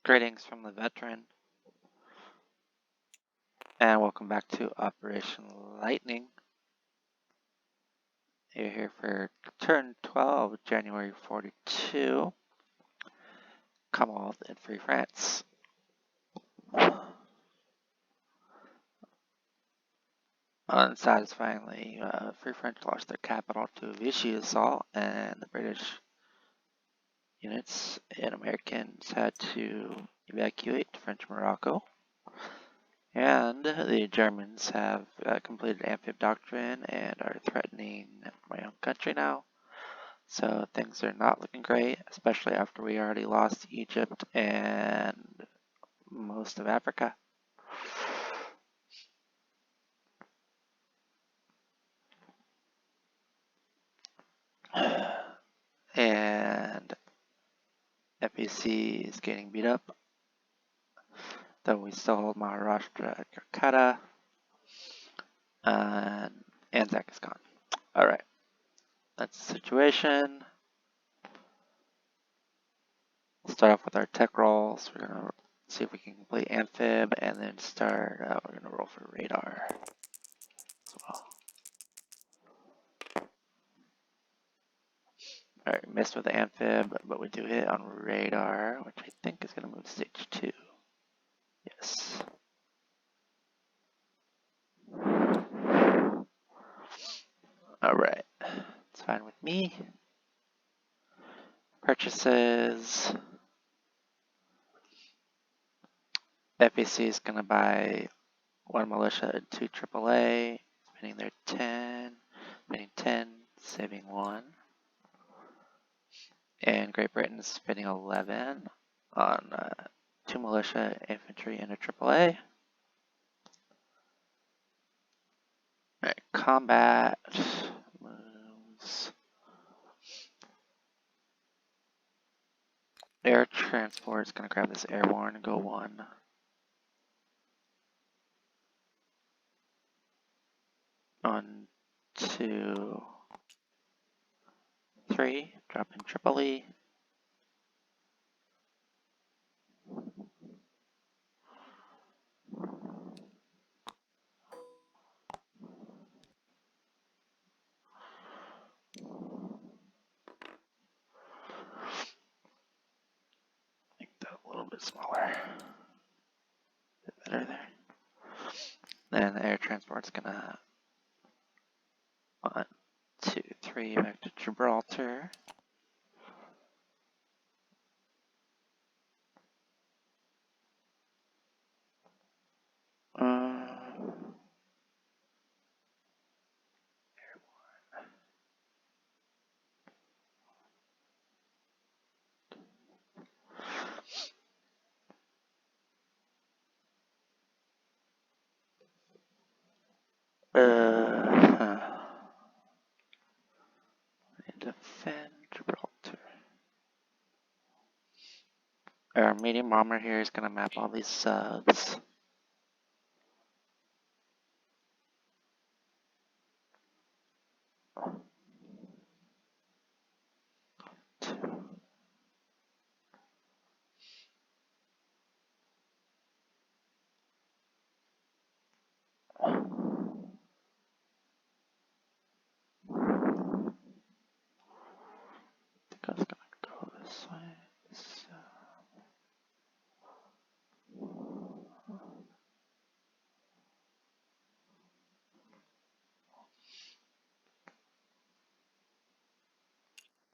Greetings from the veteran, and welcome back to Operation Lightning. You're here for turn 12, January 42, Commonwealth in Free France. Unsatisfyingly, Free French lost their capital to Vichy assault, and the British units and Americans had to evacuate French Morocco. And the Germans have completed amphib doctrine and are threatening my own country now. So things are not looking great, especially after we already lost Egypt and most of Africa. And FEC is getting beat up, though we still hold Maharashtra and Calcutta, and Anzac is gone. Alright, that's the situation. We'll start off with our tech rolls. We're going to see if we can complete amphib, and then we're going to roll for radar as well. Alright, missed with the amphib, but we do hit on radar, which I think is going to move stage 2. Yes. Alright, it's fine with me. Purchases. FAC is going to buy 1 militia and 2 AAA, spending their 10, spending 10, saving 1. And Great Britain is spending 11 on 2 militia, infantry, and a AAA. Alright, combat moves. Air transport is going to grab this airborne and go 1. On 2, 3, drop in Tripoli. Make that a little bit smaller. A bit better there. Then the air transport's gonna 1, 2, 3 back to Gibraltar. Defend Gibraltar. Our medium bomber here is gonna map all these subs. I was gonna go this way.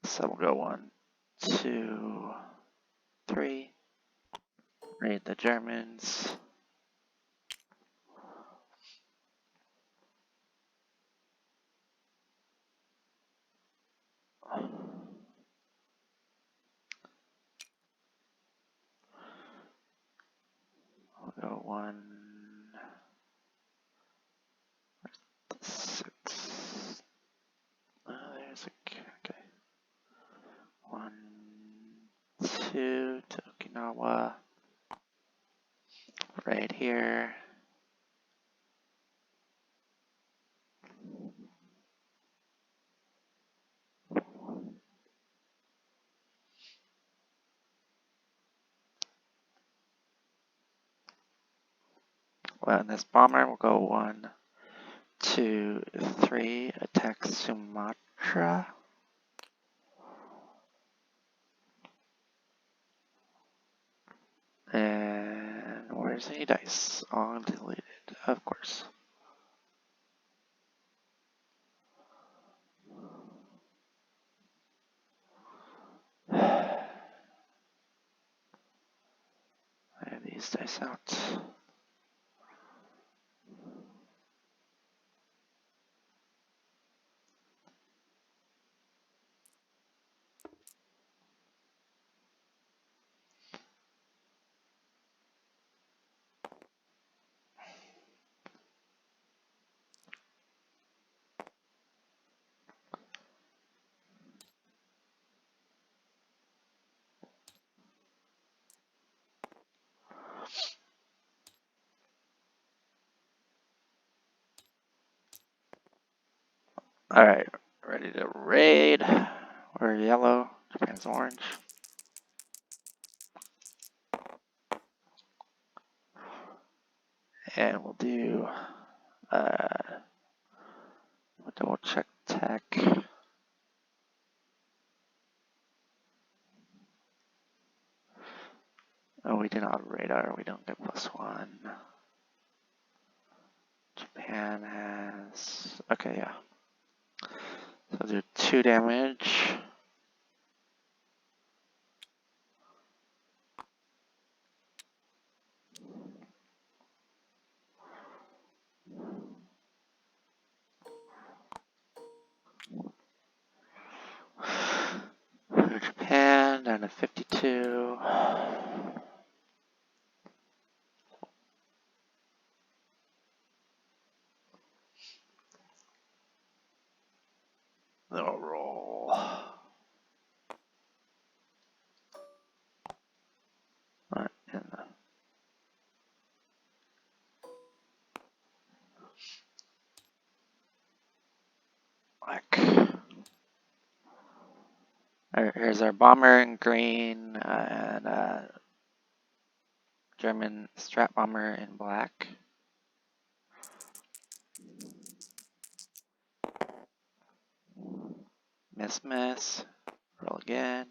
So we'll go 1, 2, 3. Raid the Germans. We'll go 1, 6. There's okay. 1, 2 to Okinawa. Right here. Well, and this bomber will go 1, 2, 3, attack Sumatra. And where's any dice? All deleted, of course. I have these dice out. Alright, ready to raid. We're yellow, Japan's orange. And we'll do a double check tech. Oh, we did not have radar, we don't get +1. Japan has, okay, yeah. So I'll do 2 damage. For Japan, down to 52. They'll roll. Right in the black. Alright, here's our bomber in green and German strat bomber in black. Miss, miss. Roll again.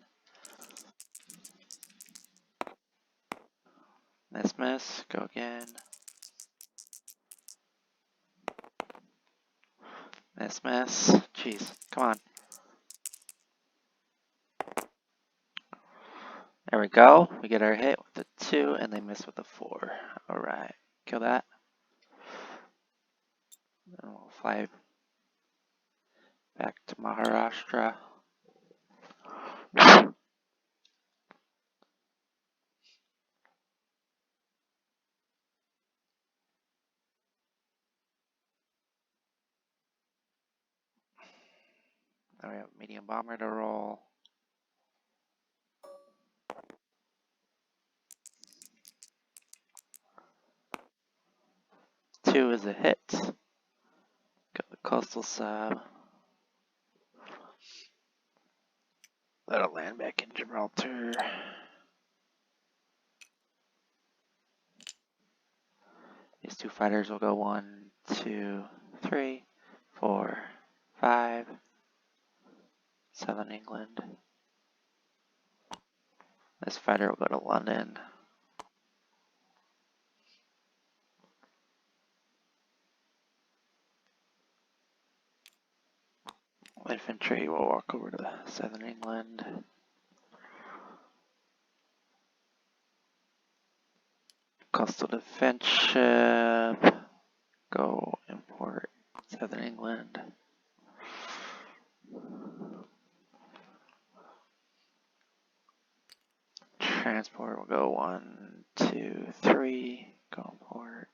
Miss, miss. Go again. Miss, miss. Jeez, come on. There we go. We get our hit with the 2 and they miss with the 4. Alright, kill that. And we'll fly back to Maharashtra. Now we have a medium bomber to roll. Two is a hit. Got the coastal sub. That'll land back in Gibraltar. These 2 fighters will go 1, 2, 3, 4, 5, 7 England. This fighter will go to London. Infantry will walk over to 7 England. Coastal defense ship. Go import 7 England. Transport will go 1, 2, 3. Go import.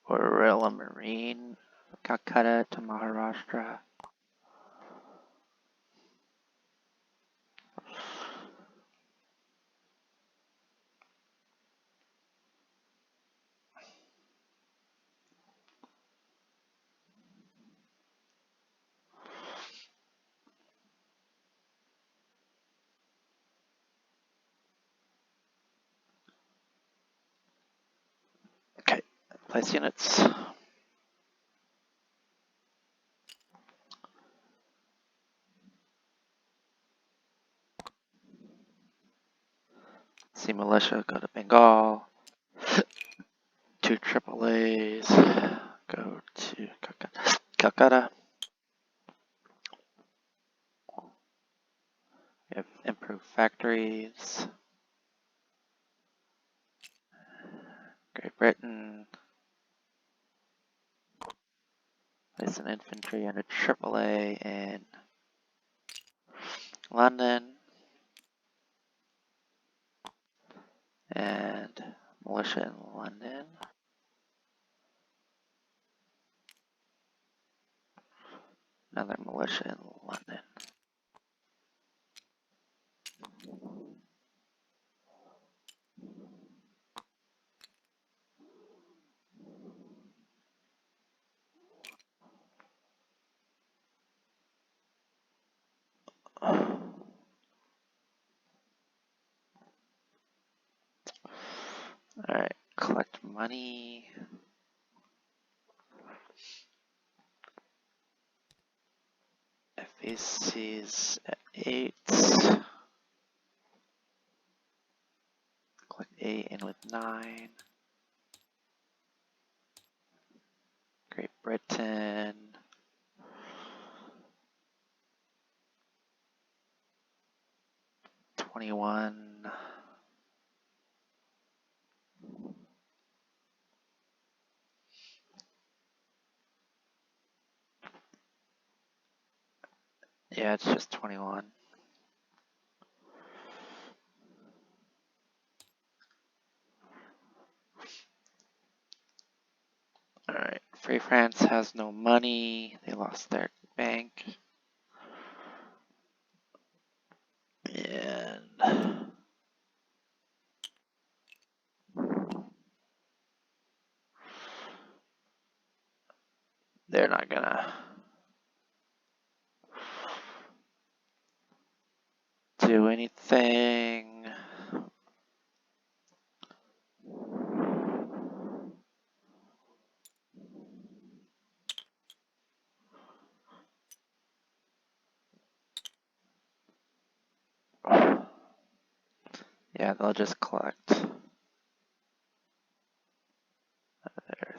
Guerrilla Marine. Calcutta to Maharashtra. Okay, place units. See militia, go to Bengal. 2 AAAs, go to Calcutta. We have improved factories. Great Britain. Place an infantry and a AAA in London. And militia in London. Another militia in London. Alright, collect money. FAC's at 8. Collect 8 in with 9. Great Britain. $21. Yeah, it's just 21. Alright, Free France has no money. They lost their bank. And they're not gonna do anything. Yeah, they'll just collect their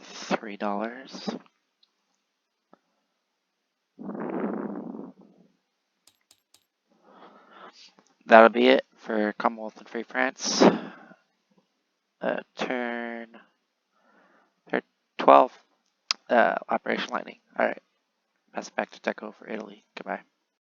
$3. That'll be it for Commonwealth and Free France. Turn 12, Operation Lightning. Alright, pass it back to Deco for Italy. Goodbye.